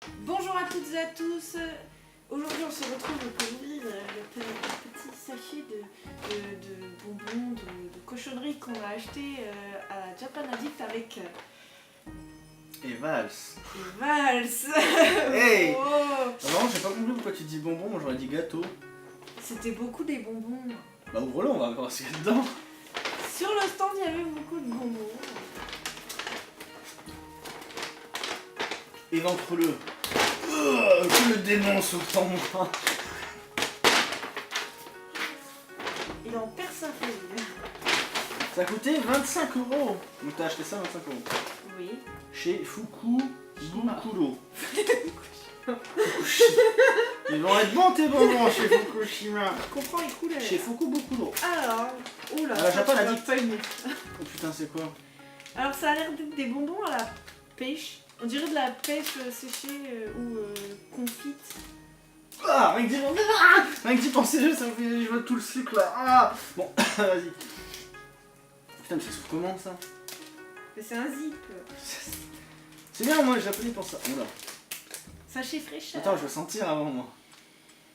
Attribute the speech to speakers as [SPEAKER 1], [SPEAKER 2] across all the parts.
[SPEAKER 1] Bonjour à toutes et à tous. Aujourd'hui on se retrouve pour ouvrir le petit sachet de bonbons, de cochonneries qu'on a acheté à Japan Addict avec
[SPEAKER 2] Et Vals.
[SPEAKER 1] Vals.
[SPEAKER 2] Hey.
[SPEAKER 1] Oh,
[SPEAKER 2] Non, j'ai pas compris pourquoi tu dis bonbon, moi j'aurais dit gâteau.
[SPEAKER 1] c'était beaucoup des bonbons.
[SPEAKER 2] Bah ouvre-le, on va voir ce qu'il y a dedans.
[SPEAKER 1] Sur le stand il y avait beaucoup de bonbons.
[SPEAKER 2] Éventre-le. Que le démon saute en moi.
[SPEAKER 1] Il en perd sa feuille.
[SPEAKER 2] Ça a coûté 25 €. Donc t'as acheté ça 25 €.
[SPEAKER 1] Oui.
[SPEAKER 2] Chez Fuku Bukuro. Ils vont être bons tes bonbons chez Fukushima.
[SPEAKER 1] Je comprends les couleurs.
[SPEAKER 2] Chez Fuku Bukuro.
[SPEAKER 1] Alors, oula.
[SPEAKER 2] Ah, Japan
[SPEAKER 1] tu vas
[SPEAKER 2] Addict.
[SPEAKER 1] pas aimer.
[SPEAKER 2] Oh putain, c'est quoi?
[SPEAKER 1] Alors ça a l'air d'être des bonbons à la pêche. On dirait de la pêche séchée ou confite.
[SPEAKER 2] Ah, rien que d'y penser, ça me fait. Je vois tout le sucre là. Ah. Bon, vas-y. Putain, mais ça se fout comment ça?
[SPEAKER 1] Mais c'est un zip.
[SPEAKER 2] C'est bien, moi, les japonais pour ça. Oula.
[SPEAKER 1] Sachet fraîcheur.
[SPEAKER 2] Attends, je vais sentir avant moi.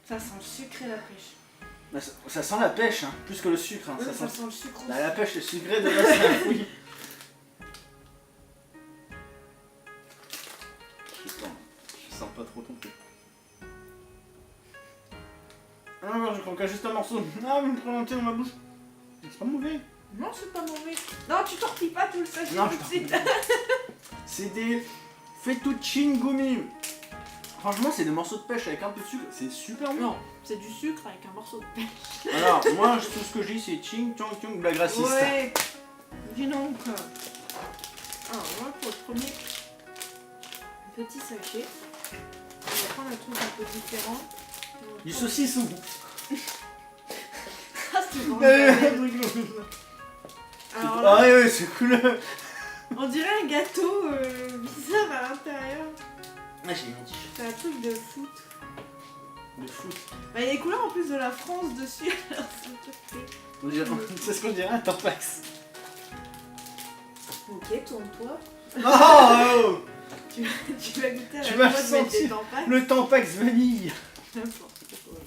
[SPEAKER 1] Ça sent le sucre et la pêche.
[SPEAKER 2] Bah, ça sent la pêche, hein, plus que le sucre. Hein.
[SPEAKER 1] Oui,
[SPEAKER 2] Ça
[SPEAKER 1] ça
[SPEAKER 2] sent...
[SPEAKER 1] sent le sucre
[SPEAKER 2] Bah,
[SPEAKER 1] aussi.
[SPEAKER 2] la pêche est sucrée, de base, c'est un fruit. Je sens pas trop ton truc. Ah non, je croque juste un morceau. Ah, vous me prenez entier dans ma bouche. C'est pas mauvais.
[SPEAKER 1] Non, c'est pas mauvais. Non, tu tortilles pas tout le sachet
[SPEAKER 2] Non,
[SPEAKER 1] tout de
[SPEAKER 2] je
[SPEAKER 1] suite.
[SPEAKER 2] C'est des fettuccine gummi. Franchement, c'est des morceaux de pêche avec un peu de sucre. C'est super bon.
[SPEAKER 1] Non, c'est du sucre avec un morceau de pêche.
[SPEAKER 2] Alors, moi, tout ce que je dis, c'est ching, chong, chong, blague raciste.
[SPEAKER 1] Ouais. Dis donc. Alors, moi, pour le premier petit sachet, on va prendre un truc un peu différent.
[SPEAKER 2] Du saucisson.
[SPEAKER 1] Ah, c'est bon. Alors
[SPEAKER 2] Ah
[SPEAKER 1] là,
[SPEAKER 2] ouais, c'est cool.
[SPEAKER 1] on dirait un gâteau bizarre à l'intérieur.
[SPEAKER 2] Ah, j'ai menti.
[SPEAKER 1] C'est un truc de foot.
[SPEAKER 2] De foot.
[SPEAKER 1] Bah, il y a les couleurs en plus de la France dessus. Alors, c'est tout fait.
[SPEAKER 2] C'est ce qu'on dirait un Tampax.
[SPEAKER 1] Ok, tourne-toi.
[SPEAKER 2] Oh,
[SPEAKER 1] Tu vas goûter à
[SPEAKER 2] Tu
[SPEAKER 1] la
[SPEAKER 2] vas
[SPEAKER 1] fois de mettre
[SPEAKER 2] sentir
[SPEAKER 1] des tampax.
[SPEAKER 2] le Tampax vanille.
[SPEAKER 1] N'importe quoi.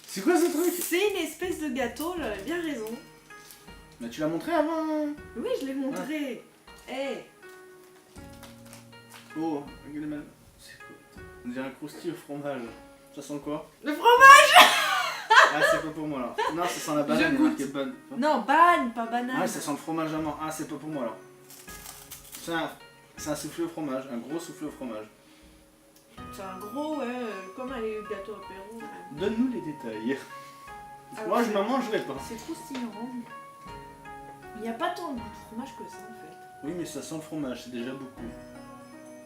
[SPEAKER 2] C'est quoi ce truc?
[SPEAKER 1] C'est une espèce de gâteau, j'avais bien raison.
[SPEAKER 2] Bah tu l'as montré avant.
[SPEAKER 1] Oui, je l'ai montré. Eh,
[SPEAKER 2] Oh, regardez mal. C'est quoi? On dirait un croustille au fromage. Ça sent quoi?
[SPEAKER 1] le fromage.
[SPEAKER 2] Ah, c'est pas pour moi alors. Non, ça sent la banane,
[SPEAKER 1] Je
[SPEAKER 2] il y a
[SPEAKER 1] goûte.
[SPEAKER 2] marqué bonne.
[SPEAKER 1] Non, banane, pas banane.
[SPEAKER 2] Ouais, ça sent le fromage à mort. Ah, c'est pas pour moi alors. C'est un soufflé au fromage, un gros soufflé au fromage.
[SPEAKER 1] C'est un gros, ouais, comme un gâteau apéro.
[SPEAKER 2] Donne-nous les détails.
[SPEAKER 1] Ah,
[SPEAKER 2] Moi, je
[SPEAKER 1] c'est-
[SPEAKER 2] m'en mangerai pas.
[SPEAKER 1] C'est croustillant. Il n'y a pas tant de goût de fromage que ça en fait.
[SPEAKER 2] Oui, mais ça sent le fromage, c'est déjà beaucoup.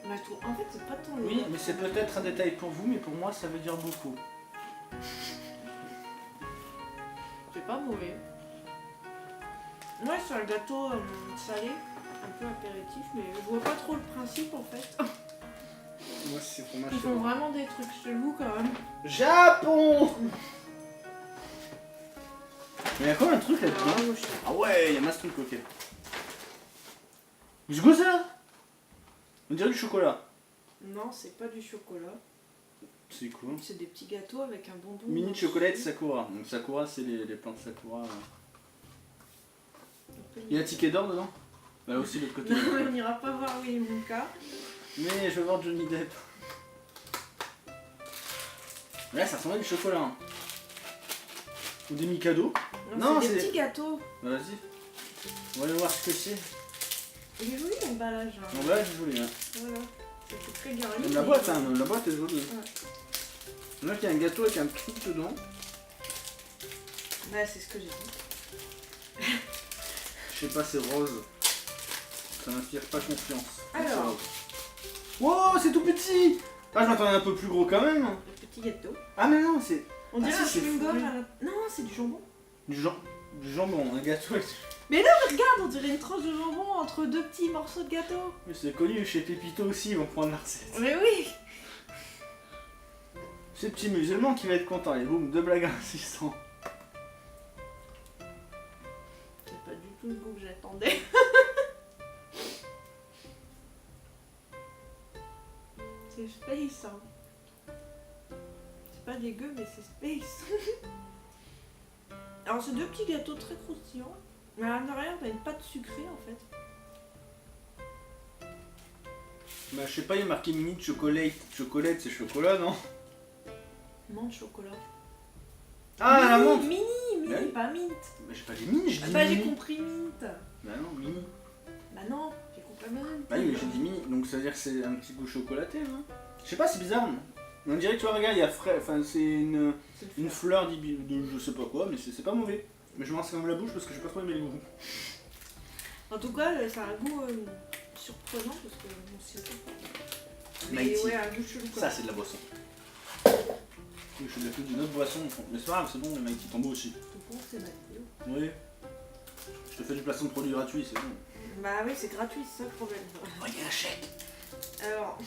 [SPEAKER 1] Bah, je trouve- en fait, c'est pas tant le
[SPEAKER 2] Oui,
[SPEAKER 1] goût.
[SPEAKER 2] mais c'est peut-être un détail pour vous, mais pour moi, ça veut dire beaucoup.
[SPEAKER 1] C'est pas mauvais. Moi, c'est un gâteau salé, un peu apéritif, mais je vois pas trop le principe en fait.
[SPEAKER 2] Moi, c'est fromage.
[SPEAKER 1] Ils
[SPEAKER 2] c'est
[SPEAKER 1] font
[SPEAKER 2] bon.
[SPEAKER 1] vraiment des trucs chelous quand même.
[SPEAKER 2] Japon. Mais y'a quoi un truc
[SPEAKER 1] Alors,
[SPEAKER 2] là-dedans?
[SPEAKER 1] moi, je sais
[SPEAKER 2] Ah ouais, y'a masse truc, ok. Je goûte ça? On dirait du chocolat.
[SPEAKER 1] pas. Non, c'est pas du chocolat.
[SPEAKER 2] C'est cool.
[SPEAKER 1] C'est des petits gâteaux avec un bonbon.
[SPEAKER 2] Mini chocolat Sakura. Donc Sakura, c'est les plantes Sakura. Il y a un ticket d'or dedans? Là aussi, de l'autre côté.
[SPEAKER 1] Non, mais on n'ira pas voir Willy Wonka.
[SPEAKER 2] Mais je veux voir Johnny Depp. Là, ça ressemble à du chocolat. Hein. Ou des Mikado. Non,
[SPEAKER 1] c'est des
[SPEAKER 2] c'est-
[SPEAKER 1] petits gâteaux.
[SPEAKER 2] Bah, vas-y. On va aller voir ce que c'est.
[SPEAKER 1] Il est joli l'emballage. Hein.
[SPEAKER 2] Bon, bah là, j'ai joli. Hein.
[SPEAKER 1] Voilà. C'est très girly.
[SPEAKER 2] Même la
[SPEAKER 1] mais-
[SPEAKER 2] boîte, hein, même la boîte est jolie.
[SPEAKER 1] Ouais.
[SPEAKER 2] Là, il y a un gâteau avec un truc dedans.
[SPEAKER 1] Bah, c'est ce que j'ai dit.
[SPEAKER 2] Je sais pas, c'est rose. Ça m'inspire pas confiance.
[SPEAKER 1] Alors.
[SPEAKER 2] C'est rose. Wow, c'est tout petit! Ah, je m'attendais un peu plus gros quand même.
[SPEAKER 1] Le petit gâteau.
[SPEAKER 2] Ah, mais non, c'est
[SPEAKER 1] On dirait
[SPEAKER 2] si,
[SPEAKER 1] un
[SPEAKER 2] c'est
[SPEAKER 1] chewing-gum
[SPEAKER 2] fourré.
[SPEAKER 1] à la... Non, c'est du jambon.
[SPEAKER 2] du jambon, un gâteau avec...
[SPEAKER 1] Regarde, on dirait une tranche de jambon entre deux petits morceaux de gâteau.
[SPEAKER 2] Mais c'est connu, chez Pépito aussi, ils vont prendre la recette.
[SPEAKER 1] Mais oui.
[SPEAKER 2] C'est le petit musulman qui va être content. Et boum, deux blagues insistantes.
[SPEAKER 1] C'est pas du tout le goût que j'attendais. C'est space. ça. C'est pas dégueu, mais c'est space. Alors, c'est deux petits gâteaux très croustillants. Mais à l'intérieur, t'as une pâte sucrée en fait.
[SPEAKER 2] Bah, je sais pas, il y a marqué mini de chocolate. Chocolate, c'est chocolat, non?
[SPEAKER 1] Menthe chocolat.
[SPEAKER 2] Ah, la menthe!
[SPEAKER 1] Mini,
[SPEAKER 2] Bah oui.
[SPEAKER 1] pas mint.
[SPEAKER 2] Bah, j'ai pas dit mini, je dis
[SPEAKER 1] Bah, j'ai
[SPEAKER 2] mini.
[SPEAKER 1] compris mint.
[SPEAKER 2] Bah non, mini.
[SPEAKER 1] Bah non, j'ai compris mint.
[SPEAKER 2] Bah oui, mais j'ai dit mini, donc ça veut dire que c'est un petit goût chocolaté, non? Je sais pas, c'est bizarre. On dirait que tu vois, regarde, il y a frais. Enfin, c'est une fleur de je sais pas quoi, mais c'est pas mauvais. Mais je m'en quand même la bouche parce que j'ai pas trop aimé le goût.
[SPEAKER 1] En tout cas, ça a un goût surprenant parce que bon, c'est pas. Mais
[SPEAKER 2] Mighty.
[SPEAKER 1] ouais, un goût chelou quoi.
[SPEAKER 2] Ça, c'est de la boisson. Oui, je suis de la d'une autre boisson, mais c'est pas grave, c'est bon, le Mighty, t'en bois aussi.
[SPEAKER 1] Tout bon, c'est Mathieu.
[SPEAKER 2] Oui. Je te fais du placement de produit gratuit, c'est bon.
[SPEAKER 1] Bah oui, c'est gratuit, c'est ça le problème.
[SPEAKER 2] Oh, il y a un chèque.
[SPEAKER 1] Alors,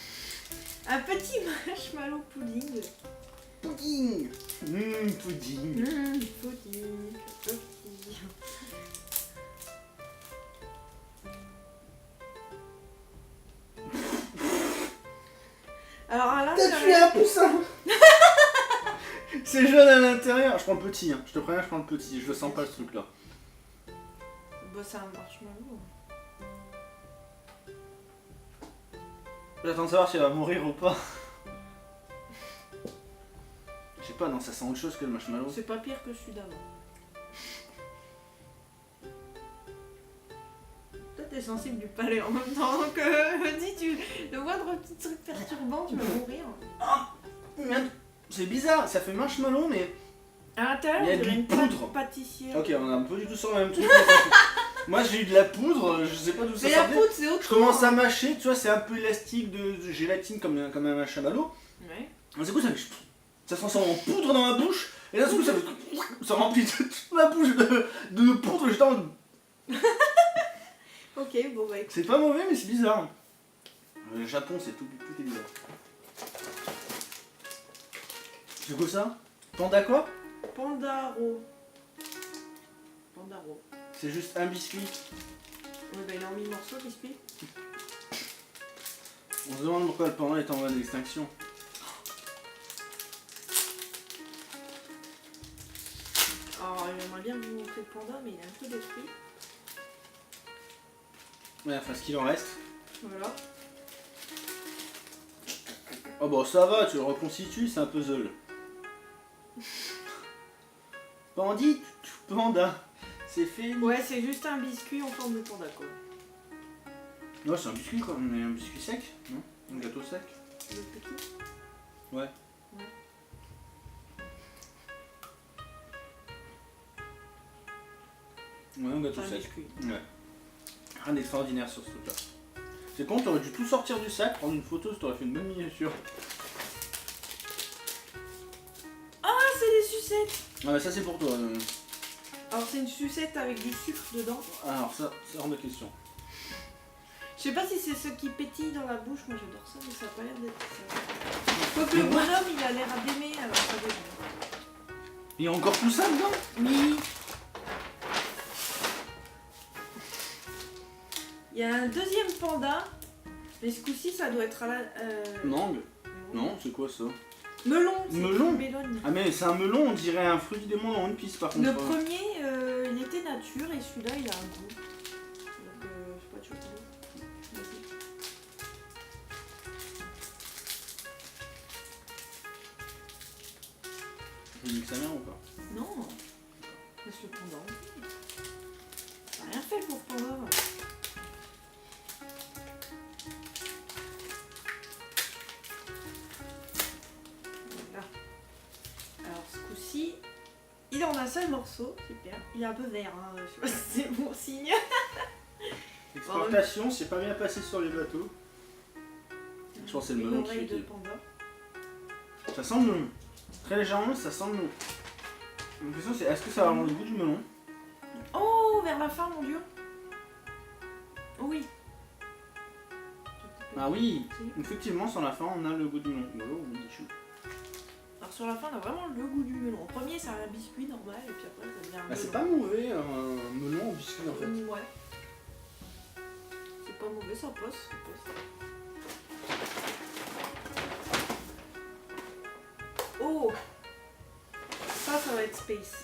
[SPEAKER 1] un petit marshmallow pudding.
[SPEAKER 2] Pudding. Pudding.
[SPEAKER 1] Pudding, petit. Alors là,
[SPEAKER 2] T'as tué un poussin. C'est jaune à l'intérieur. Je prends le petit, hein. Je te préviens, je prends le petit. Je le sens pas ce truc là.
[SPEAKER 1] Bah, c'est un marshmallow.
[SPEAKER 2] J'attends de savoir si elle va mourir ou pas. Je sais pas, non, ça sent autre chose que le marshmallow.
[SPEAKER 1] C'est pas pire que celui d'avant. Toi, t'es sensible du palais en même temps. Donc, dis, le moindre petit truc perturbant, tu vas mourir.
[SPEAKER 2] Merde. C'est bizarre, ça fait marshmallow, mais.
[SPEAKER 1] À l'intérieur,
[SPEAKER 2] Il y a
[SPEAKER 1] on dirait
[SPEAKER 2] du
[SPEAKER 1] une pâte
[SPEAKER 2] poudre.
[SPEAKER 1] pâtissière.
[SPEAKER 2] Ok, on a un peu du tout sur le même truc. Mais ça fait- Moi j'ai eu de la poudre, je sais pas d'où ça
[SPEAKER 1] Mais la
[SPEAKER 2] sortait.
[SPEAKER 1] poudre, c'est autre
[SPEAKER 2] Je
[SPEAKER 1] chose.
[SPEAKER 2] commence à mâcher, tu vois, c'est un peu élastique de gélatine comme un marshmallow.
[SPEAKER 1] Ouais.
[SPEAKER 2] Du coup, ça se transforme en poudre dans ma bouche, et là, du coup, ça remplit toute ma bouche de poudre. J'étais en mode,
[SPEAKER 1] Ok, bon bah écoute.
[SPEAKER 2] c'est pas mauvais, mais c'est bizarre. Le Japon, c'est tout est bizarre. C'est quoi ça? Panda quoi?
[SPEAKER 1] Pandaro. Pandaro.
[SPEAKER 2] C'est juste un biscuit.
[SPEAKER 1] Ouais, bah il est en mille morceaux, biscuit.
[SPEAKER 2] On se demande pourquoi le panda est en voie d'extinction.
[SPEAKER 1] Alors, j'aimerais bien vous montrer le panda, mais il a un peu d'esprit.
[SPEAKER 2] Ouais, enfin, ce qu'il en reste.
[SPEAKER 1] Voilà.
[SPEAKER 2] Oh bah ça va, tu le reconstitues, c'est un puzzle. Bandit, panda, c'est fait.
[SPEAKER 1] Ouais, c'est juste un biscuit en forme de panda, quoi.
[SPEAKER 2] Non, c'est un biscuit quoi, mais un biscuit sec, non? Un gâteau sec.
[SPEAKER 1] Le petit.
[SPEAKER 2] Ouais. Ouais, un gâteau
[SPEAKER 1] C'est un
[SPEAKER 2] sec.
[SPEAKER 1] biscuit.
[SPEAKER 2] Ouais. Rien d'extraordinaire sur ce truc-là. C'est con, t'aurais dû tout sortir du sac, prendre une photo, ça t'aurait fait une bonne miniature.
[SPEAKER 1] Ah, c'est des sucettes.
[SPEAKER 2] Ah bah ça c'est pour toi.
[SPEAKER 1] Alors, c'est une sucette avec du sucre dedans.
[SPEAKER 2] Alors ça, c'est hors de question.
[SPEAKER 1] Je sais pas si c'est ce qui pétille dans la bouche, moi j'adore ça, mais ça a pas l'air d'être ça. Quoique le bonhomme, il a l'air d'aimer, alors ça doit être
[SPEAKER 2] Il y a encore tout ça dedans?
[SPEAKER 1] Oui. Il y a un deuxième panda, mais ce coup-ci, ça doit être à la...
[SPEAKER 2] Mangue? Non, c'est quoi ça?
[SPEAKER 1] Melon. c'est
[SPEAKER 2] Melon.
[SPEAKER 1] une mélone.
[SPEAKER 2] Ah mais c'est un melon, on dirait un fruit du démon en une piste par contre.
[SPEAKER 1] Le premier, il était nature et celui-là, il a un goût. Donc, je sais pas, tu veux pas. Vas-y.
[SPEAKER 2] J'ai nique sa mère ou pas?
[SPEAKER 1] Non. Laisse le panda en vie. T'as rien fait pour panda. Voilà. Alors ce coup-ci, il est en un seul morceau, super. Il est un peu vert, hein. Je sais pas si c'est bon signe.
[SPEAKER 2] L'exportation s'est pas bien passé sur les bateaux. Je pense que c'est le
[SPEAKER 1] Une
[SPEAKER 2] melon qui
[SPEAKER 1] oreille de
[SPEAKER 2] était.
[SPEAKER 1] panda.
[SPEAKER 2] Ça sent le melon. Très légèrement, ça sent le melon. La question c'est est-ce que ça va avoir le goût du melon?
[SPEAKER 1] Oh, vers la fin, mon dieu. Oui.
[SPEAKER 2] Ah oui,
[SPEAKER 1] Si.
[SPEAKER 2] effectivement sur la fin on a le goût du melon. Oh, on dit chou.
[SPEAKER 1] Alors sur la fin, on a vraiment le goût du melon. En premier, c'est un biscuit normal, et puis après, ça devient un
[SPEAKER 2] Bah, c'est
[SPEAKER 1] melon.
[SPEAKER 2] pas mauvais un melon au biscuit en fait.
[SPEAKER 1] Ouais. C'est pas mauvais, ça passe. Ça passe. Oh, ça va être space.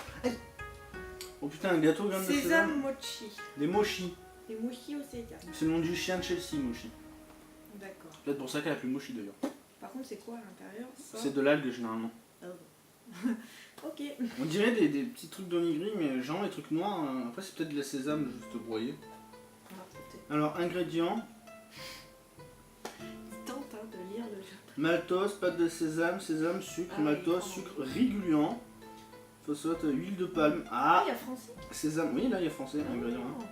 [SPEAKER 2] Oh putain, un gâteau graine de sésame.
[SPEAKER 1] Sésame mochi.
[SPEAKER 2] Des mochi.
[SPEAKER 1] Les mochi au sésame.
[SPEAKER 2] C'est le nom du chien de Chelsea, Mochi.
[SPEAKER 1] D'accord.
[SPEAKER 2] Peut-être pour ça qu'elle appelle Mochi d'ailleurs.
[SPEAKER 1] Par contre, c'est quoi à l'intérieur ça?
[SPEAKER 2] C'est de l'algue généralement.
[SPEAKER 1] Ok.
[SPEAKER 2] On dirait des petits trucs d'onigiri, mais genre les trucs noirs. Après, c'est peut-être de la sésame juste broyée.
[SPEAKER 1] Ah, peut-être.
[SPEAKER 2] Alors, ingrédients
[SPEAKER 1] Tente de lire le jeu.
[SPEAKER 2] maltose, pâte de sésame, sésame, sucre,
[SPEAKER 1] Ah,
[SPEAKER 2] maltose,
[SPEAKER 1] oui,
[SPEAKER 2] sucre, riz gluant, phosphote, huile de palme.
[SPEAKER 1] Ah,
[SPEAKER 2] Ah,
[SPEAKER 1] il y a français.
[SPEAKER 2] sésame. Oui, là, il y a français, ingrédients. Hein.
[SPEAKER 1] Oh.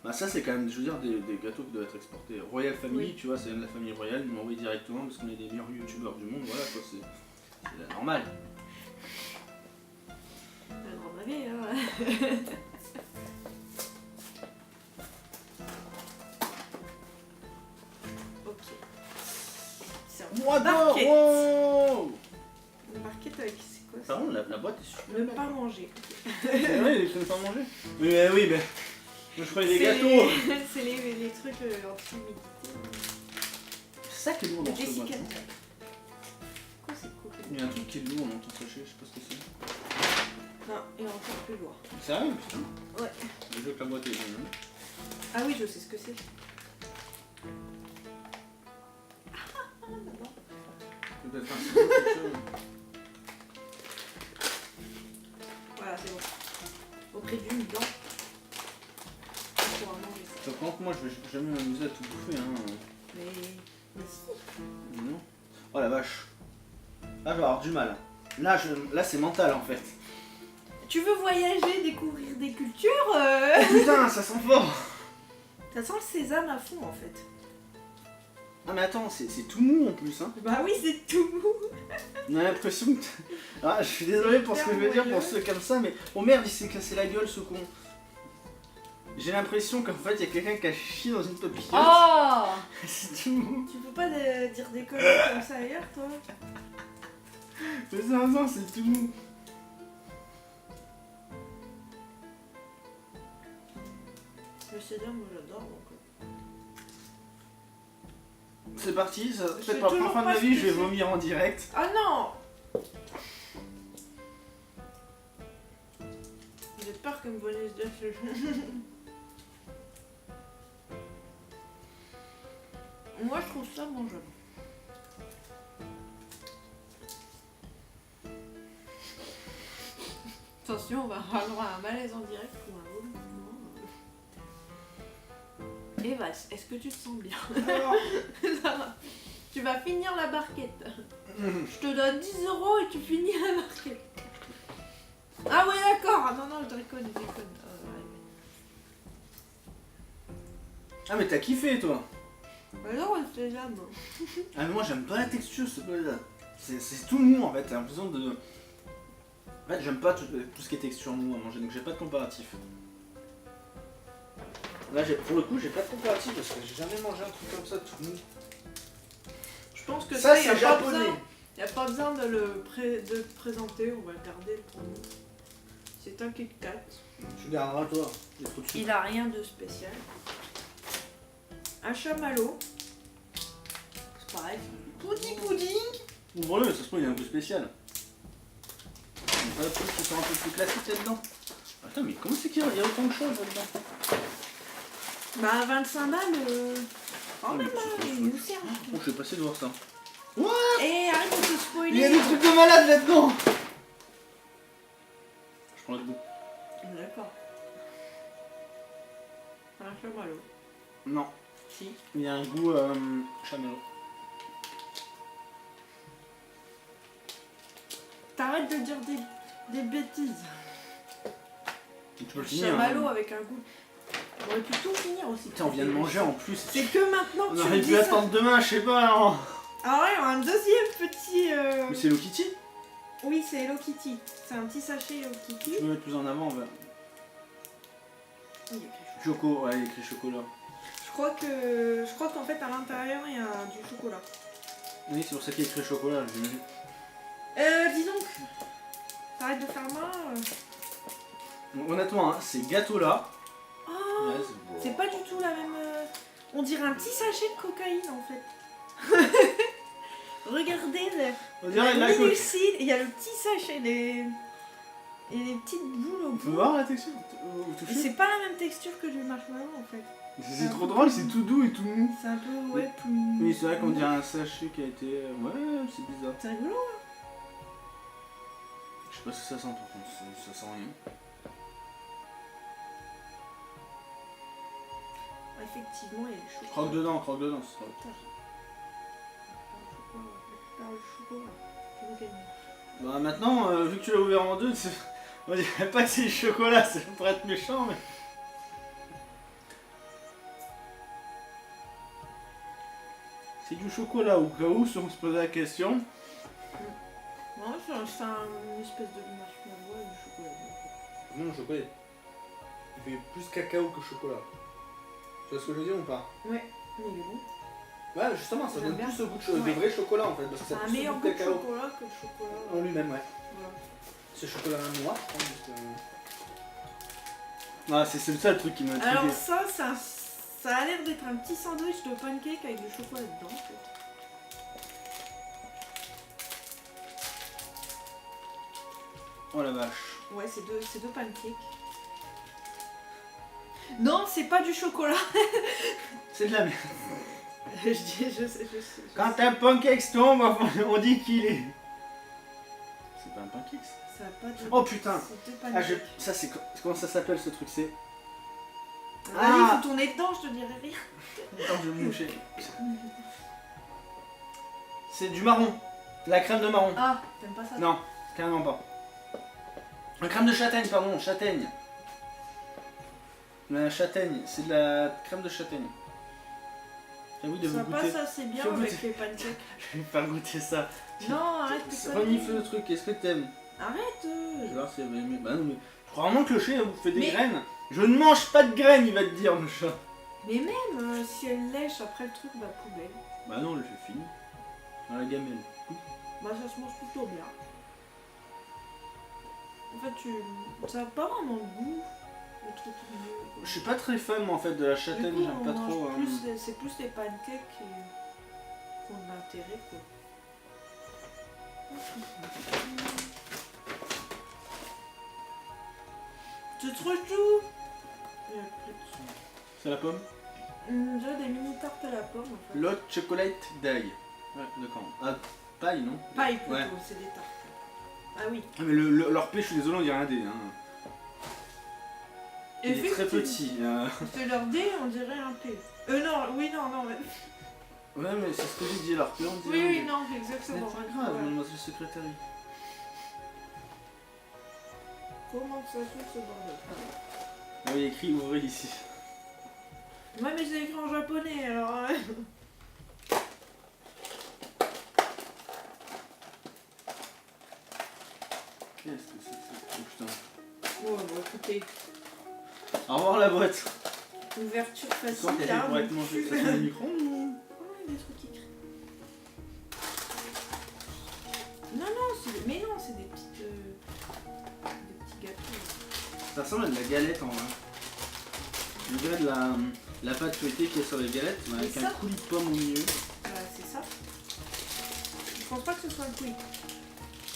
[SPEAKER 2] Bah, ça, c'est quand même, je veux dire, des gâteaux qui doivent être exportés. Royal Family,
[SPEAKER 1] Oui.
[SPEAKER 2] tu vois, c'est de la famille royale, ils m'ont envoyé directement parce qu'on est des meilleurs youtubeurs du monde, voilà quoi, c'est normal.
[SPEAKER 1] Elle en avait, hein. Ok. C'est un
[SPEAKER 2] Moi
[SPEAKER 1] barquette.
[SPEAKER 2] wow.
[SPEAKER 1] Une barquette avec, c'est quoi ça?
[SPEAKER 2] Par contre, la boîte est super.
[SPEAKER 1] Ne pas manger.
[SPEAKER 2] C'est vrai, ils ne pas manger. Oui, mais oui, mais. Moi, je croyais des
[SPEAKER 1] C'est
[SPEAKER 2] gâteaux.
[SPEAKER 1] C'est les trucs anti-humidité.
[SPEAKER 2] C'est ça qui est lourd
[SPEAKER 1] Les
[SPEAKER 2] dans ce boîte.
[SPEAKER 1] dessicateurs. Quoi, c'est quoi?
[SPEAKER 2] Il y a un truc qui est lourd dans ton sachet, je sais pas ce que c'est.
[SPEAKER 1] Non, et encore plus lourd.
[SPEAKER 2] Sérieux, putain.
[SPEAKER 1] Ouais.
[SPEAKER 2] Je veux que la boîte est bonne.
[SPEAKER 1] Ah oui, je sais ce que c'est. Ah, non.
[SPEAKER 2] Peut-être un ciseau, quelque chose.
[SPEAKER 1] Voilà, c'est bon. Auprès d'une dent. On pourra manger ça.
[SPEAKER 2] Par contre, moi, je vais jamais m'amuser à tout bouffer, hein.
[SPEAKER 1] Mais si.
[SPEAKER 2] Non. Oh la vache. Là, je vais avoir du mal. Là, c'est mental en fait.
[SPEAKER 1] Tu veux voyager, découvrir des cultures
[SPEAKER 2] Oh putain, ça sent fort.
[SPEAKER 1] Ça sent le sésame à fond en fait.
[SPEAKER 2] Ah mais attends, c'est tout mou en plus, hein.
[SPEAKER 1] Bah oui, c'est tout mou.
[SPEAKER 2] On a l'impression que... Ah, je suis désolé pour ce que je vais dire pour ceux comme ça, mais... Oh merde, il s'est cassé la gueule ce con. J'ai l'impression qu'en fait, il y a quelqu'un qui a chié dans une papillote.
[SPEAKER 1] Oh.
[SPEAKER 2] C'est tout mou.
[SPEAKER 1] Tu peux pas dire des conneries comme ça ailleurs, toi?
[SPEAKER 2] Mais non, c'est tout mou.
[SPEAKER 1] Le sésame, moi j'adore donc.
[SPEAKER 2] C'est parti, ça...
[SPEAKER 1] Je sais
[SPEAKER 2] peut-être pour la première
[SPEAKER 1] toujours
[SPEAKER 2] fois de
[SPEAKER 1] pas
[SPEAKER 2] ma
[SPEAKER 1] ce
[SPEAKER 2] vie,
[SPEAKER 1] que
[SPEAKER 2] je vais
[SPEAKER 1] c'est.
[SPEAKER 2] vomir en direct.
[SPEAKER 1] Ah non! J'ai peur que me vomisse dessus. Moi je trouve ça mangeable. Attention, on va avoir droit à un malaise en direct ou un vomissement. Eva, est-ce que tu te sens bien? Ça va. Tu vas finir la barquette. Je te donne 10 € et tu finis la barquette. Ah ouais d'accord. Ah non, je déconne.
[SPEAKER 2] Ah mais t'as kiffé toi.
[SPEAKER 1] Bah non, le sésame.
[SPEAKER 2] Ah mais moi j'aime pas la texture, c'est tout mou en fait, t'as l'impression de... En fait j'aime pas tout ce qui est texture mou à manger, donc j'ai pas de comparatif. Là pour le coup j'ai pas de comparatif parce que j'ai jamais mangé un truc comme ça tout mou.
[SPEAKER 1] Je pense que
[SPEAKER 2] Ça
[SPEAKER 1] y a
[SPEAKER 2] c'est
[SPEAKER 1] pas
[SPEAKER 2] japonais.
[SPEAKER 1] besoin- y a pas besoin de le présenter, on va le garder pour nous. C'est un Kit Kat.
[SPEAKER 2] Tu garderas toi, il est trop dessus.
[SPEAKER 1] Il a rien de spécial. Un chamallow. C'est pareil. Petit pudding.
[SPEAKER 2] Ouvre-le, ça se trouve il est un peu spécial. Il y a pas de trucs qui sont un peu plus classiques là-dedans. Attends mais comment c'est qu'il y a autant de choses là-dedans?
[SPEAKER 1] Bah 25 balles. Oh
[SPEAKER 2] mais
[SPEAKER 1] même
[SPEAKER 2] c'est
[SPEAKER 1] il
[SPEAKER 2] trop
[SPEAKER 1] nous sert.
[SPEAKER 2] Oh je vais passer de voir ça.
[SPEAKER 1] Et arrête de te
[SPEAKER 2] Il y a
[SPEAKER 1] spoiler.
[SPEAKER 2] des trucs de malade là-dedans. Je prends le bout.
[SPEAKER 1] D'accord. Un chamallow.
[SPEAKER 2] Non,
[SPEAKER 1] Si.
[SPEAKER 2] il y a un goût chamallow.
[SPEAKER 1] T'arrêtes de dire des bêtises.
[SPEAKER 2] Tu peux le finir.
[SPEAKER 1] Chamallow
[SPEAKER 2] Hein.
[SPEAKER 1] avec un goût. On aurait pu tout finir aussi.
[SPEAKER 2] Putain, on vient de manger en plus.
[SPEAKER 1] C'est que maintenant
[SPEAKER 2] On
[SPEAKER 1] que tu
[SPEAKER 2] aurait
[SPEAKER 1] me
[SPEAKER 2] pu
[SPEAKER 1] dis ça.
[SPEAKER 2] attendre demain, je sais pas. Hein.
[SPEAKER 1] Ah ouais, un deuxième petit...
[SPEAKER 2] Mais c'est Hello Kitty.
[SPEAKER 1] Oui, c'est Hello Kitty. C'est un petit sachet Hello Kitty.
[SPEAKER 2] Je peux mettre plus en avant. Bah.
[SPEAKER 1] Il y a quelque chose.
[SPEAKER 2] Choco, ouais, il y a écrit chocolat.
[SPEAKER 1] Je crois qu'en fait à l'intérieur il y a du chocolat.
[SPEAKER 2] Oui, c'est pour ça qu'il y a écrit chocolat, j'imagine.
[SPEAKER 1] Dis donc. T'arrêtes de faire main.
[SPEAKER 2] Donc, honnêtement, hein, ces gâteaux-là.
[SPEAKER 1] Oh,
[SPEAKER 2] Ouais, bon.
[SPEAKER 1] c'est pas du tout la même. On dirait un petit sachet de cocaïne en fait. Regardez
[SPEAKER 2] On dirait de
[SPEAKER 1] la
[SPEAKER 2] la coque.
[SPEAKER 1] minucide, il y a le petit sachet, et les petites boules au
[SPEAKER 2] On peut
[SPEAKER 1] bout.
[SPEAKER 2] voir la texture
[SPEAKER 1] Et
[SPEAKER 2] toucher.
[SPEAKER 1] c'est pas la même texture que du marshmallow en fait.
[SPEAKER 2] C'est trop drôle, c'est tout doux et tout mou.
[SPEAKER 1] C'est un peu, ouais, plus...
[SPEAKER 2] Oui, c'est vrai qu'on dirait un sachet qui a été... Ouais, c'est bizarre.
[SPEAKER 1] C'est rigolo.
[SPEAKER 2] Je sais pas ce que ça sent par contre, ça sent rien.
[SPEAKER 1] Effectivement, il y a du chocolat.
[SPEAKER 2] Croque dedans, ce sera...
[SPEAKER 1] Par le chocolat. Je veux gagner.
[SPEAKER 2] Bah maintenant, vu que tu l'as ouvert en deux, on dirait pas que c'est du chocolat, ça pourrait être méchant, mais... C'est du chocolat au cas où, si on se posait la question.
[SPEAKER 1] Non, c'est une espèce de marshmallow et du chocolat.
[SPEAKER 2] Non, le chocolat, il fait plus cacao que chocolat. Tu vois ce que je veux dire ou pas?
[SPEAKER 1] Ouais, mais il est bon.
[SPEAKER 2] Ouais, justement, ça
[SPEAKER 1] J'aime
[SPEAKER 2] donne
[SPEAKER 1] bien.
[SPEAKER 2] plus ce goût de
[SPEAKER 1] Ouais.
[SPEAKER 2] vrai chocolat en fait, parce que
[SPEAKER 1] C'est
[SPEAKER 2] ça
[SPEAKER 1] un
[SPEAKER 2] a plus ce
[SPEAKER 1] meilleur
[SPEAKER 2] goût
[SPEAKER 1] goût
[SPEAKER 2] de
[SPEAKER 1] de
[SPEAKER 2] cacao
[SPEAKER 1] chocolat que le chocolat.
[SPEAKER 2] en lui-même, ouais.
[SPEAKER 1] Voilà.
[SPEAKER 2] C'est chocolat noir, je crois. Juste, Ah, c'est ça le truc qui m'a intrigué.
[SPEAKER 1] Alors ça a l'air d'être un petit sandwich de pancake avec du chocolat dedans. En fait.
[SPEAKER 2] Oh la vache.
[SPEAKER 1] Ouais, c'est deux pancakes. Non, c'est pas du chocolat.
[SPEAKER 2] C'est de la merde.
[SPEAKER 1] je sais.
[SPEAKER 2] Quand un pancake tombe, on dit qu'il est. C'est pas un pancake ça.
[SPEAKER 1] Ça a pas de...
[SPEAKER 2] Oh putain.
[SPEAKER 1] C'est deux
[SPEAKER 2] Ah,
[SPEAKER 1] pancakes.
[SPEAKER 2] ça c'est. Comment ça s'appelle ce truc? C'est.
[SPEAKER 1] Vas-y, faut tourner dedans, je te dirai rien.
[SPEAKER 2] Attends, je vais me moucher. C'est du marron. La crème de marron.
[SPEAKER 1] Ah, t'aimes pas ça?
[SPEAKER 2] Non, carrément pas. La crème de châtaigne, pardon, châtaigne. La châtaigne, c'est de la crème de châtaigne. J'ai envie de vous
[SPEAKER 1] Ça
[SPEAKER 2] goûter.
[SPEAKER 1] passe assez bien
[SPEAKER 2] Faut
[SPEAKER 1] avec
[SPEAKER 2] goûter.
[SPEAKER 1] les pancakes.
[SPEAKER 2] Je vais faire goûter ça.
[SPEAKER 1] Non, arrête tes conneries.
[SPEAKER 2] Renifle le truc, est-ce que t'aimes?
[SPEAKER 1] Arrête.
[SPEAKER 2] Je vais voir si elle va aimer. Bah non, mais je crois vraiment que le chien vous fait des
[SPEAKER 1] Mais-
[SPEAKER 2] graines. Je ne mange pas de graines, il va te dire, le chat.
[SPEAKER 1] Mais même si elle lèche après le truc, bah poubelle.
[SPEAKER 2] Bah non, j'ai fini. Dans la gamelle.
[SPEAKER 1] Bah ça se mange plutôt bien. En fait, ça n'a pas vraiment le goût, le truc au milieu.
[SPEAKER 2] Je suis pas très fan, moi, en fait, de la
[SPEAKER 1] Du
[SPEAKER 2] châtaigne,
[SPEAKER 1] coup,
[SPEAKER 2] j'aime
[SPEAKER 1] on
[SPEAKER 2] pas
[SPEAKER 1] mange
[SPEAKER 2] trop.
[SPEAKER 1] c'est plus les pancakes qui ont de l'intérêt, quoi. Tu trouves tout? Il y a plus de-
[SPEAKER 2] C'est la pomme?
[SPEAKER 1] Déjà des mini tartes à la pomme, en fait.
[SPEAKER 2] L'autre chocolate d'ail. Ouais, d'accord. Ah, paille, non?
[SPEAKER 1] Paille plutôt,
[SPEAKER 2] Ouais.
[SPEAKER 1] c'est des tartes. Ah oui.
[SPEAKER 2] Ah, mais leur P, je suis désolé, on dirait un dé. Hein. Il est très
[SPEAKER 1] Effectivement.
[SPEAKER 2] petit.
[SPEAKER 1] C'est leur dé, on dirait un P. Non, oui, non, mais...
[SPEAKER 2] Ouais, mais c'est ce que j'ai dit, leur P, on dirait
[SPEAKER 1] Oui,
[SPEAKER 2] un
[SPEAKER 1] oui,
[SPEAKER 2] dé.
[SPEAKER 1] non,
[SPEAKER 2] C'est
[SPEAKER 1] exactement.
[SPEAKER 2] pas grave,
[SPEAKER 1] Ouais.
[SPEAKER 2] mademoiselle secrétaire.
[SPEAKER 1] Comment ça fait ce bordel?
[SPEAKER 2] Ah, il y a écrit ouvrez ici.
[SPEAKER 1] Ouais, mais j'ai écrit en japonais, alors...
[SPEAKER 2] Qu'est-ce que c'est que ça? Oh putain.
[SPEAKER 1] Bon, bon, écoutez,
[SPEAKER 2] Au revoir la boîte.
[SPEAKER 1] ouverture
[SPEAKER 2] Tu sens
[SPEAKER 1] facile,
[SPEAKER 2] qu'elle
[SPEAKER 1] hein.
[SPEAKER 2] pourrait être mangée. Ça c'est le micro ou...
[SPEAKER 1] Oh, il y a des trucs écrits. Non, mais non, c'est des petites... des petits gâteaux.
[SPEAKER 2] Ça ressemble à de la galette en vrai. On dirait de la pâte feuilletée qui est sur les galettes, mais avec
[SPEAKER 1] C'est
[SPEAKER 2] un
[SPEAKER 1] ça.
[SPEAKER 2] coulis de pomme au milieu.
[SPEAKER 1] Voilà, c'est ça. Je pense pas que ce soit le quick.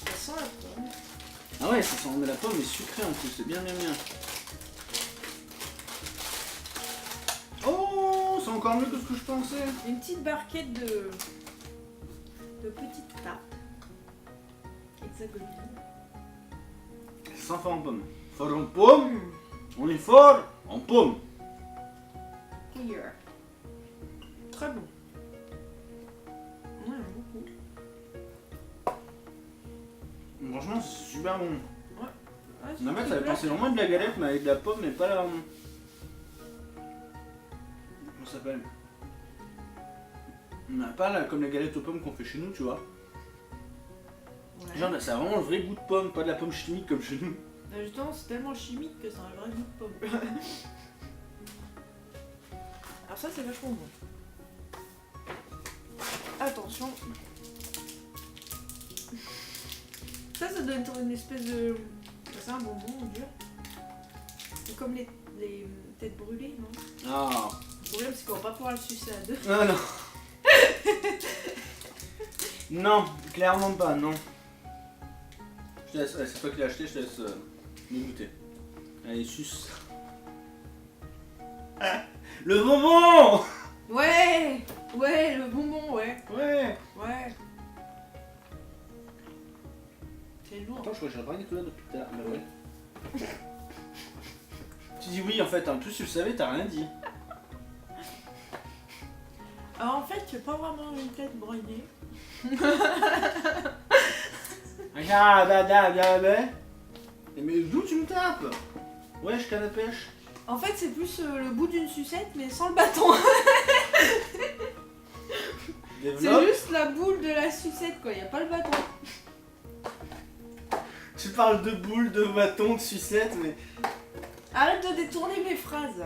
[SPEAKER 1] Ça sent la pomme.
[SPEAKER 2] Ah ouais, ça sent mais la pomme est sucrée en plus, c'est bien bien bien. Oh, c'est encore mieux que ce que je pensais.
[SPEAKER 1] Une petite barquette de petites tartes. Hexagonales.
[SPEAKER 2] Ça sent fort en pomme. Fort en pomme, on est fort en pomme.
[SPEAKER 1] Here. Très bon. Ouais, beaucoup.
[SPEAKER 2] Franchement, c'est super bon.
[SPEAKER 1] Ouais,
[SPEAKER 2] En fait,
[SPEAKER 1] c'est
[SPEAKER 2] ça fait
[SPEAKER 1] plat.
[SPEAKER 2] penser vraiment à de la galette, mais avec de la pomme, mais pas la. Comment ça s'appelle? Pas la, comme la galette aux pommes qu'on fait chez nous, tu vois.
[SPEAKER 1] Ouais.
[SPEAKER 2] Genre, ça a vraiment le vrai goût de pomme, pas de la pomme chimique comme chez nous.
[SPEAKER 1] Justement, c'est tellement chimique que ça a un vrai goût de pomme. Alors ça, c'est vachement bon. Attention. Ça doit être une espèce de... C'est un bonbon dur. C'est comme les têtes brûlées, non?
[SPEAKER 2] Ah,
[SPEAKER 1] Le problème, c'est qu'on va pas pouvoir le sucer à deux.
[SPEAKER 2] ah non. Non, clairement pas, non. Je te laisse, ouais, c'est toi qui l'as acheté, je te laisse me goûter. Allez, suce. Le bonbon.
[SPEAKER 1] Ouais, ouais, le bonbon, ouais,
[SPEAKER 2] Ouais.
[SPEAKER 1] ouais. C'est lourd.
[SPEAKER 2] Attends, je crois que j'ai pas tout là depuis tout à l'heure. Bah ouais. Tu dis oui en fait, en plus tu le savais, t'as rien dit.
[SPEAKER 1] Alors en fait, c'est pas vraiment une tête brouillée.
[SPEAKER 2] Mais d'où tu me tapes? Ouais, je canne à pêche.
[SPEAKER 1] En fait, c'est plus le bout d'une sucette, mais sans le bâton. C'est
[SPEAKER 2] Développe.
[SPEAKER 1] juste la boule de la sucette, quoi. Y a pas le bâton.
[SPEAKER 2] Tu parles de boules, de bâtons, de sucettes, mais.
[SPEAKER 1] Arrête de détourner mes phrases.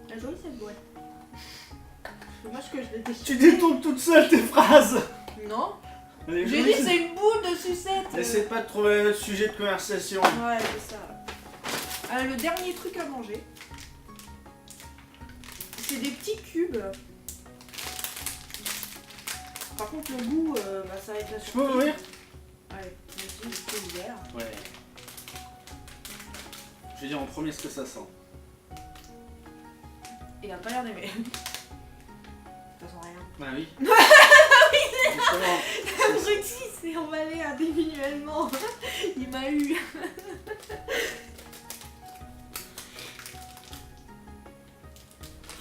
[SPEAKER 1] Elle est jolie cette boîte. Dommage que je l'ai déchirée.
[SPEAKER 2] Tu détournes toute seule tes phrases.
[SPEAKER 1] Non.
[SPEAKER 2] Elle est
[SPEAKER 1] J'ai
[SPEAKER 2] jolie,
[SPEAKER 1] dit c'est une boule de sucette.
[SPEAKER 2] Essaie pas de trouver un sujet de conversation.
[SPEAKER 1] Ouais, c'est ça. Le dernier truc à manger, c'est des petits cubes. Par contre, le goût, ça va être la
[SPEAKER 2] Tu peux
[SPEAKER 1] surprise.
[SPEAKER 2] ouvrir?
[SPEAKER 1] Ouais, vas-y, je peux ouvert.
[SPEAKER 2] Ouais. Je vais dire en premier ce que ça sent.
[SPEAKER 1] Il a pas l'air d'aimer. Ça sent rien.
[SPEAKER 2] Bah oui.
[SPEAKER 1] Le
[SPEAKER 2] Justement.
[SPEAKER 1] Bruti s'est emballé individuellement. Il m'a eu.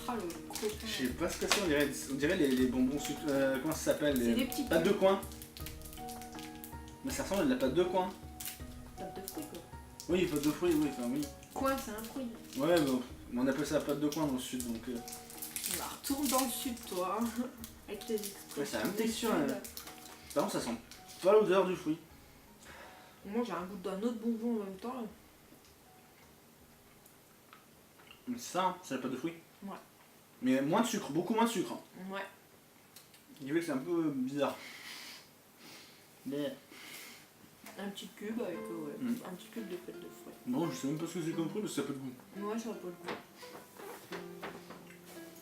[SPEAKER 1] Oh le copain.
[SPEAKER 2] Je sais pas ce que c'est, on dirait les bonbons comment ça s'appelle?
[SPEAKER 1] C'est des petits
[SPEAKER 2] Pâte de
[SPEAKER 1] cubes.
[SPEAKER 2] coin. Mais ça ressemble à de la pâte de coin.
[SPEAKER 1] Pâte de fruits quoi.
[SPEAKER 2] Oui, pâte de fruits, oui, enfin oui.
[SPEAKER 1] Coin, c'est un fruit.
[SPEAKER 2] Ouais, bon, on appelle ça la pâte de coin dans le sud, donc...
[SPEAKER 1] Bah, retourne dans le sud toi. Avec tes expressions.
[SPEAKER 2] Ouais, c'est la même texture,
[SPEAKER 1] du sud.
[SPEAKER 2] Par contre, ça sent pas l'odeur du fruit.
[SPEAKER 1] Moi j'ai un goût d'un autre bonbon en même temps.
[SPEAKER 2] Mais c'est ça, hein, c'est la pâte de fruits.
[SPEAKER 1] Ouais.
[SPEAKER 2] Mais moins de sucre, beaucoup moins de sucre.
[SPEAKER 1] Ouais.
[SPEAKER 2] Il dit que c'est un peu bizarre. Mais...
[SPEAKER 1] Un petit cube avec un petit cube de pâte de fruits.
[SPEAKER 2] Bon, je sais même pas ce que c'est comme fruit, parce que ça a pas de goût.
[SPEAKER 1] Ouais, ça va pas le goût.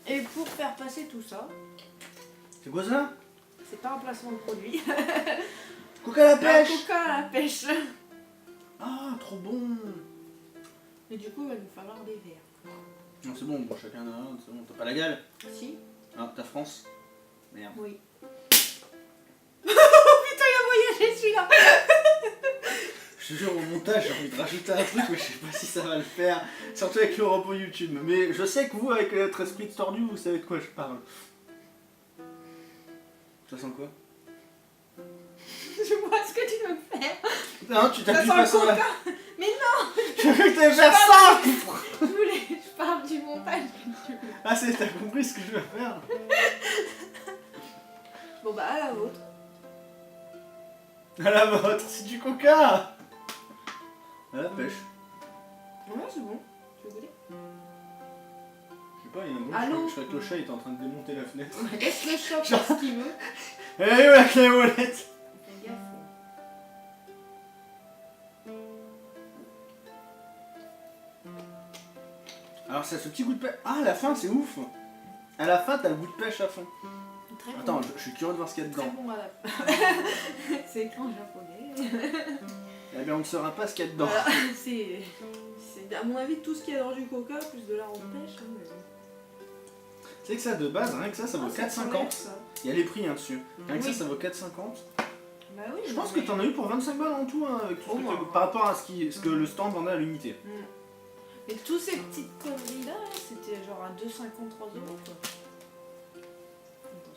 [SPEAKER 1] Et pour faire passer tout ça,
[SPEAKER 2] C'est quoi ça?
[SPEAKER 1] c'est pas un placement de produit.
[SPEAKER 2] Coca à la
[SPEAKER 1] Un
[SPEAKER 2] pêche.
[SPEAKER 1] coca à la pêche.
[SPEAKER 2] Ah, trop bon.
[SPEAKER 1] Et du coup, il va nous falloir des verres.
[SPEAKER 2] Non, c'est bon, chacun en a un, c'est bon, t'as pas la gale.
[SPEAKER 1] Si.
[SPEAKER 2] Ah, t'as France. Merde.
[SPEAKER 1] Oui. Oh putain, il a voyagé celui-là.
[SPEAKER 2] Je te jure, au montage, j'ai envie de rajouter un truc, mais je sais pas si ça va le faire. Surtout avec le repos YouTube. Mais je sais que vous, avec votre esprit tordu, vous savez de quoi je parle. Ça sent quoi?
[SPEAKER 1] Je vois ce que tu veux faire.
[SPEAKER 2] Non, tu
[SPEAKER 1] Ça
[SPEAKER 2] t'appuies
[SPEAKER 1] sent
[SPEAKER 2] pas
[SPEAKER 1] le
[SPEAKER 2] sur la...
[SPEAKER 1] coca. Mais non.
[SPEAKER 2] Je veux que t'ailles faire ça.
[SPEAKER 1] Je parle du montage.
[SPEAKER 2] Ah, t'as compris ce que je veux faire?
[SPEAKER 1] Bon bah à la vôtre.
[SPEAKER 2] À la vôtre, c'est du coca. À la pêche.
[SPEAKER 1] Ouais, c'est bon. Tu veux goûter?
[SPEAKER 2] Je sais pas, il y a un bon,
[SPEAKER 1] Allô?
[SPEAKER 2] je crois que le chat il est en train de démonter la fenêtre.
[SPEAKER 1] Laisse le chat faire ce qu'il veut.
[SPEAKER 2] Eh où la clé molette?
[SPEAKER 1] Fais gaffe.
[SPEAKER 2] Alors ça a ce petit goût de pêche. Ah, à la fin, c'est ouf. À la fin, t'as le goût de pêche à fond.
[SPEAKER 1] Très bon.
[SPEAKER 2] Attends, je suis curieux de voir ce qu'il y a
[SPEAKER 1] Très
[SPEAKER 2] dedans.
[SPEAKER 1] bon à la... C'est écran japonais.
[SPEAKER 2] Eh bien, on ne saura pas ce qu'il y a dedans.
[SPEAKER 1] Voilà, c'est à mon avis tout ce qu'il y a dans du coca plus de la ronde pêche. Hein, mais bon.
[SPEAKER 2] Tu sais que ça, de base, rien que ça vaut
[SPEAKER 1] Ah, ça s'enlève,
[SPEAKER 2] 4,50.
[SPEAKER 1] ça.
[SPEAKER 2] Il y a les prix hein, dessus. Rien que
[SPEAKER 1] Oui.
[SPEAKER 2] ça vaut 4,50.
[SPEAKER 1] Bah oui.
[SPEAKER 2] Je pense que t'en as eu pour 25 balles en tout, hein, avec tout
[SPEAKER 1] Au
[SPEAKER 2] ce que
[SPEAKER 1] moins.
[SPEAKER 2] par rapport à ce que le stand vendait à l'unité.
[SPEAKER 1] Mais tous ces petites conneries là, c'était genre à 2,53 € quoi.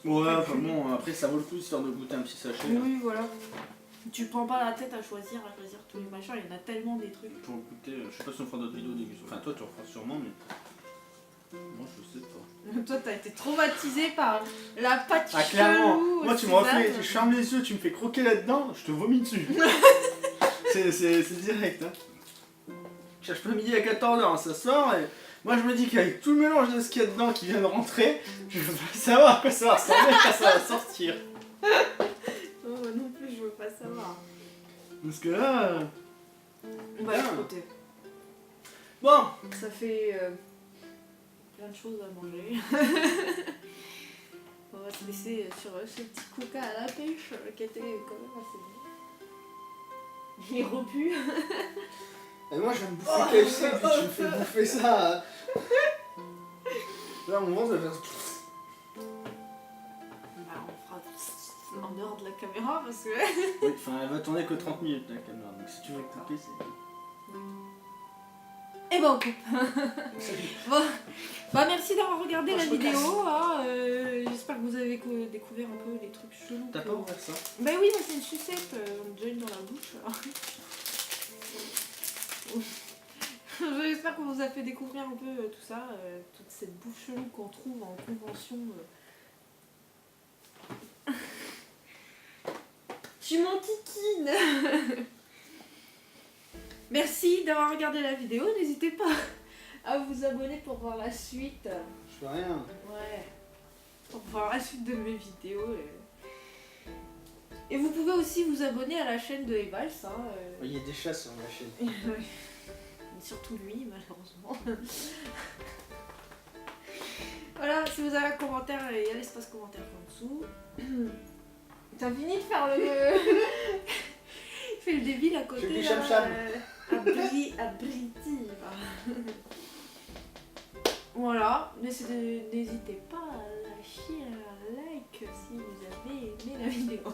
[SPEAKER 2] Ouais, enfin bon, après ça vaut le coup histoire de goûter un petit sachet.
[SPEAKER 1] Oui, voilà. Tu prends pas la tête à choisir tous les machins, il y en a tellement des trucs.
[SPEAKER 2] Pour goûter, je sais pas si on fera d'autres vidéos dégustation. Enfin, toi tu en feras sûrement, mais. Moi je sais pas.
[SPEAKER 1] Toi, t'as été traumatisé par la pâte
[SPEAKER 2] Ah, clairement!
[SPEAKER 1] chelou,
[SPEAKER 2] Moi tu me
[SPEAKER 1] sésame.
[SPEAKER 2] refais, je ferme les yeux, tu me fais croquer là-dedans, je te vomis dessus. c'est direct, hein. Je peux midi à 14h, ça sort et. Moi je me dis qu'avec tout le mélange de ce qu'il y a dedans qui vient de rentrer, je veux pas savoir à quoi ça va ressembler quand ça va sortir.
[SPEAKER 1] Oh, moi non plus, je veux pas savoir.
[SPEAKER 2] Parce que là.
[SPEAKER 1] On va
[SPEAKER 2] Bien.
[SPEAKER 1] écouter.
[SPEAKER 2] Bon!
[SPEAKER 1] Ça fait plein de choses à manger. On va se laisser sur ce petit coca à la pêche qui était quand même assez bon. Il est repu.
[SPEAKER 2] Et moi je vais me bouffer KFC et puis tu me fais bouffer ça. Là mon ventre va faire.
[SPEAKER 1] Bah, on fera en dehors de la caméra parce que.
[SPEAKER 2] Oui, enfin elle va tourner que 30 minutes la caméra, donc si tu veux couper c'est.
[SPEAKER 1] Et ben on coupe. Bon. Bah merci d'avoir regardé la vidéo. Hein, j'espère que vous avez découvert un peu les trucs chelous.
[SPEAKER 2] T'as pas ouvert ça?
[SPEAKER 1] Bah oui, mais c'est une sucette, on me donne dans la bouche. J'espère qu'on vous a fait découvrir un peu tout ça, toute cette bouffe chelou qu'on trouve en convention. Tu m'enquiquines. Merci d'avoir regardé la vidéo, n'hésitez pas à vous abonner pour voir la suite.
[SPEAKER 2] Je fais rien.
[SPEAKER 1] Ouais, pour voir la suite de mes vidéos. Et vous pouvez aussi vous abonner à la chaîne de Evals. Hein,
[SPEAKER 2] Il y a des chats sur ma chaîne.
[SPEAKER 1] Mais surtout lui, malheureusement. Voilà, si vous avez un commentaire, il y a l'espace commentaire en dessous. T'as fini de faire le... Il fait le débile à côté.
[SPEAKER 2] Je fais du
[SPEAKER 1] là,
[SPEAKER 2] cham-cham.
[SPEAKER 1] Abriti. Voilà, n'hésitez pas à lâcher un like si vous avez aimé la vidéo.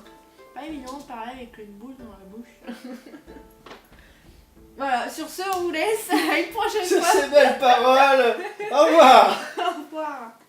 [SPEAKER 1] Pas évident, pareil avec une boule dans la bouche. Voilà, sur ce, on vous laisse. À une prochaine
[SPEAKER 2] Sur
[SPEAKER 1] fois.
[SPEAKER 2] ces belles paroles. Au revoir.
[SPEAKER 1] Au revoir.